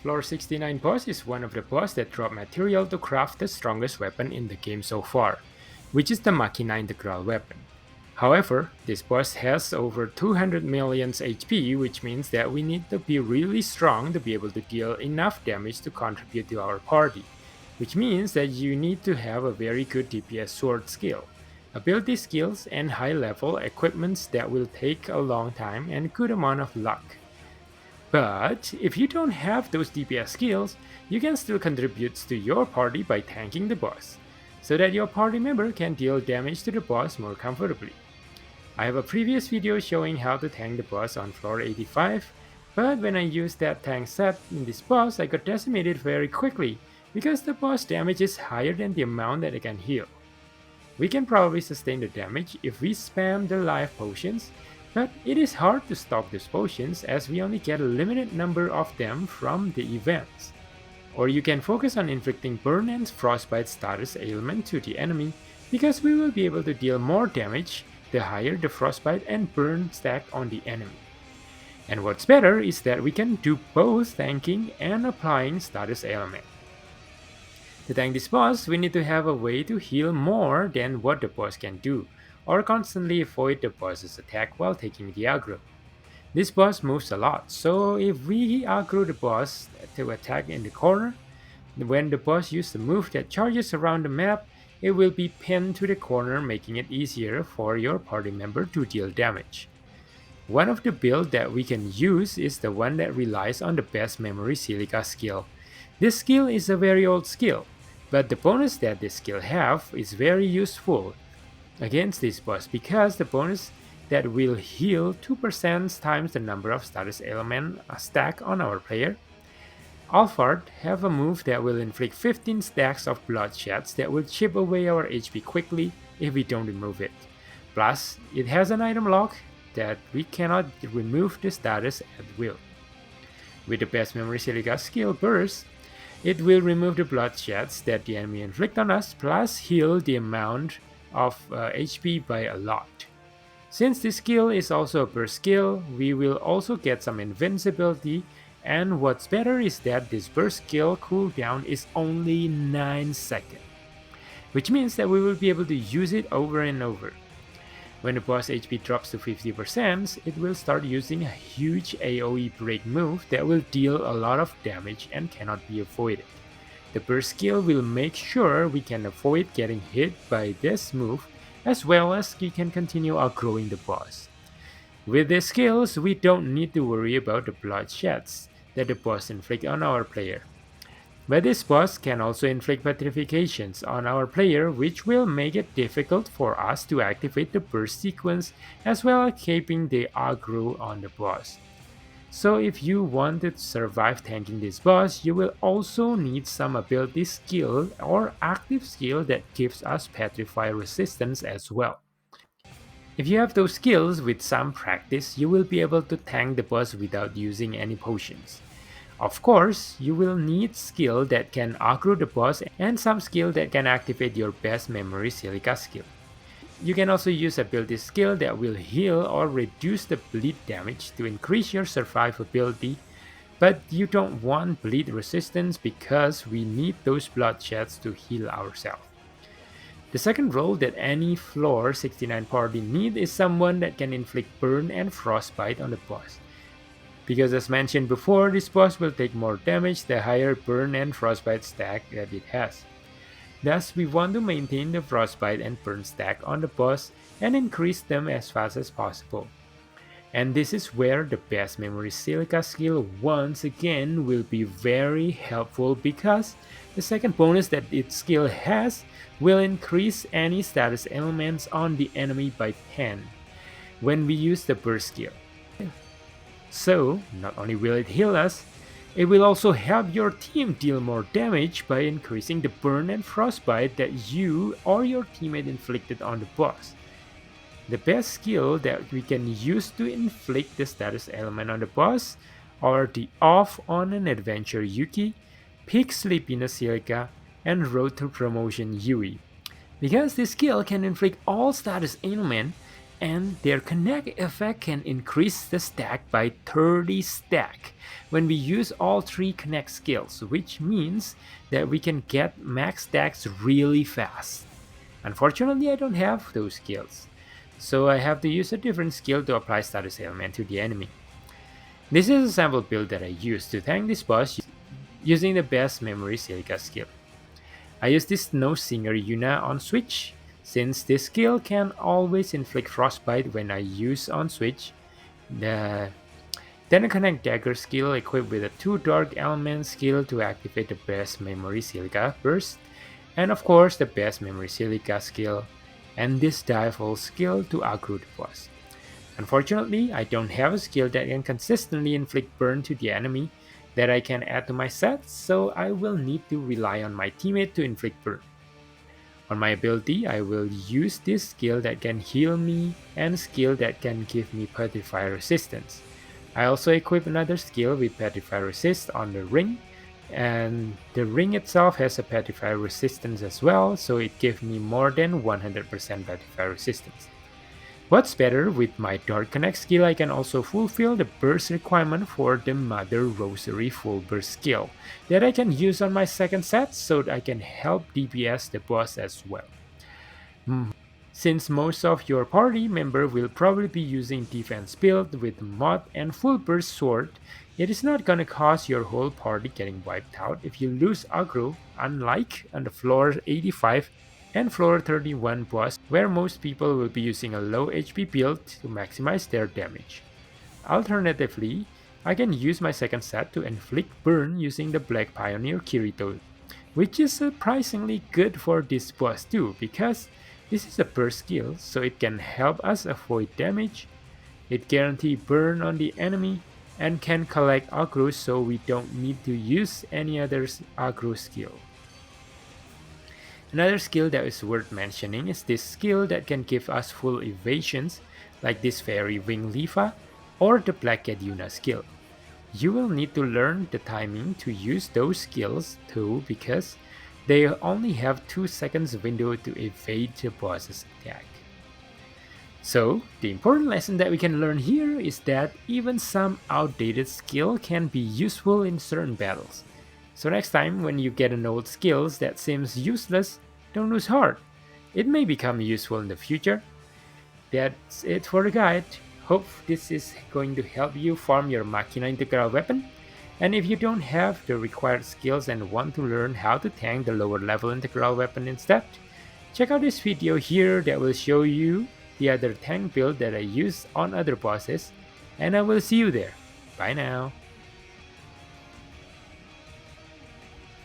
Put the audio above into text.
Floor 69 boss is one of the boss that drop material to craft the strongest weapon in the game so far, which is the Machina Integral Weapon. However, this boss has over 200 million HP, which means that we need to be really strong to be able to deal enough damage to contribute to our party, which means that you need to have a very good DPS sword skill, ability skills, and high level equipments that will take a long time and good amount of luck. But if you don't have those DPS skills, you can still contribute to your party by tanking the boss, so that your party member can deal damage to the boss more comfortably. I have a previous video showing how to tank the boss on floor 85, but when I used that tank set in this boss, I got decimated very quickly because the boss damage is higher than the amount that I can heal. We can probably sustain the damage if we spam the life potions, but it is hard to stop these potions as we only get a limited number of them from the events. Or you can focus on inflicting burn and frostbite status ailment to the enemy because we will be able to deal more damage the higher the frostbite and burn stack on the enemy. And what's better is that we can do both tanking and applying status ailment. To tank this boss, we need to have a way to heal more than what the boss can do, or constantly avoid the boss's attack while taking the aggro. This boss moves a lot, so if we aggro the boss to attack in the corner, when the boss uses a move that charges around the map, it will be pinned to the corner, making it easier for your party member to deal damage. One of the builds that we can use is the one that relies on the best memory silica skill. This skill is a very old skill, but the bonus that this skill have is very useful against this boss because the bonus that will heal 2% times the number of status element stack on our player. Alphard have a move that will inflict 15 stacks of bloodsheds that will chip away our HP quickly if we don't remove it. Plus, it has an item lock that we cannot remove the status at will. With the best memory silica skill burst, it will remove the bloodsheds that the enemy inflict on us plus heal the amount of HP by a lot. Since this skill is also a burst skill, we will also get some invincibility, and what's better is that this burst skill cooldown is only 9 seconds, which means that we will be able to use it over and over. When the boss HP drops to 50%, it will start using a huge AoE break move that will deal a lot of damage and cannot be avoided. The burst skill will make sure we can avoid getting hit by this move, as well as we can continue outgrowing the boss. With these skills, we don't need to worry about the bloodsheds that the boss inflicts on our player. But this boss can also inflict petrifications on our player, which will make it difficult for us to activate the burst sequence as well as keeping the aggro on the boss. So if you want to survive tanking this boss, you will also need some ability skill or active skill that gives us petrify resistance as well. If you have those skills with some practice, you will be able to tank the boss without using any potions. Of course, you will need skill that can aggro the boss and some skill that can activate your best memory silica skill. You can also use ability skill that will heal or reduce the bleed damage to increase your survivability, but you don't want bleed resistance because we need those bloodsheds to heal ourselves. The second role that any floor 69 party need is someone that can inflict burn and frostbite on the boss. Because as mentioned before, this boss will take more damage the higher burn and frostbite stack that it has. Thus, we want to maintain the frostbite and burn stack on the boss and increase them as fast as possible. And this is where the best memory silica skill once again will be very helpful because the second bonus that its skill has will increase any status elements on the enemy by 10 when we use the burst skill. So, not only will it heal us, it will also help your team deal more damage by increasing the burn and frostbite that you or your teammate inflicted on the boss. The best skill that we can use to inflict the status element on the boss are the Off on an Adventure Yuki, Peak Sleepiness Silica, and Road to Promotion Yui. Because this skill can inflict all status ailment, and their connect effect can increase the stack by 30 stack when we use all 3 connect skills, which means that we can get max stacks really fast. Unfortunately, I don't have those skills, so I have to use a different skill to apply status ailment to the enemy. This is a sample build that I used to tank this boss using the best memory silica skill. I use this Snow Singer Yuna on switch, since this skill can always inflict frostbite when I use on switch. The then a Connect Dagger skill equipped with a 2 Dark Element skill to activate the best memory silica burst, and of course the best memory silica skill, and this Dive skill to aggro the boss. Unfortunately, I don't have a skill that can consistently inflict burn to the enemy that I can add to my set, so I will need to rely on my teammate to inflict burn. On my ability, I will use this skill that can heal me and skill that can give me Petrify resistance. I also equip another skill with Petrify resist on the ring, and the ring itself has a Petrify resistance as well, so it gives me more than 100% Petrify resistance. What's better, with my Dark Connect skill I can also fulfill the burst requirement for the Mother Rosary full burst skill that I can use on my second set so that I can help DPS the boss as well. Since most of your party member will probably be using defense build with mod and full burst sword, it is not gonna cause your whole party getting wiped out if you lose aggro, unlike on the floor 85 and floor 31 boss where most people will be using a low HP build to maximize their damage. Alternatively, I can use my second set to inflict burn using the Black Pioneer Kirito, which is surprisingly good for this boss too, because this is a burst skill, so it can help us avoid damage, it guarantees burn on the enemy, and can collect aggro so we don't need to use any other aggro skill. Another skill that is worth mentioning is this skill that can give us full evasions, like this Fairy Wing Lifa or the Black Cat Yuna skill. You will need to learn the timing to use those skills too, because they only have 2 seconds window to evade the boss's attack. So, the important lesson that we can learn here is that even some outdated skill can be useful in certain battles. So next time when you get an old skill that seems useless, don't lose heart. It may become useful in the future. That's it for the guide. Hope this is going to help you farm your Machina Integral Weapon. And if you don't have the required skills and want to learn how to tank the lower level Integral Weapon instead, check out this video here that will show you the other tank build that I use on other bosses, and I will see you there. Bye now.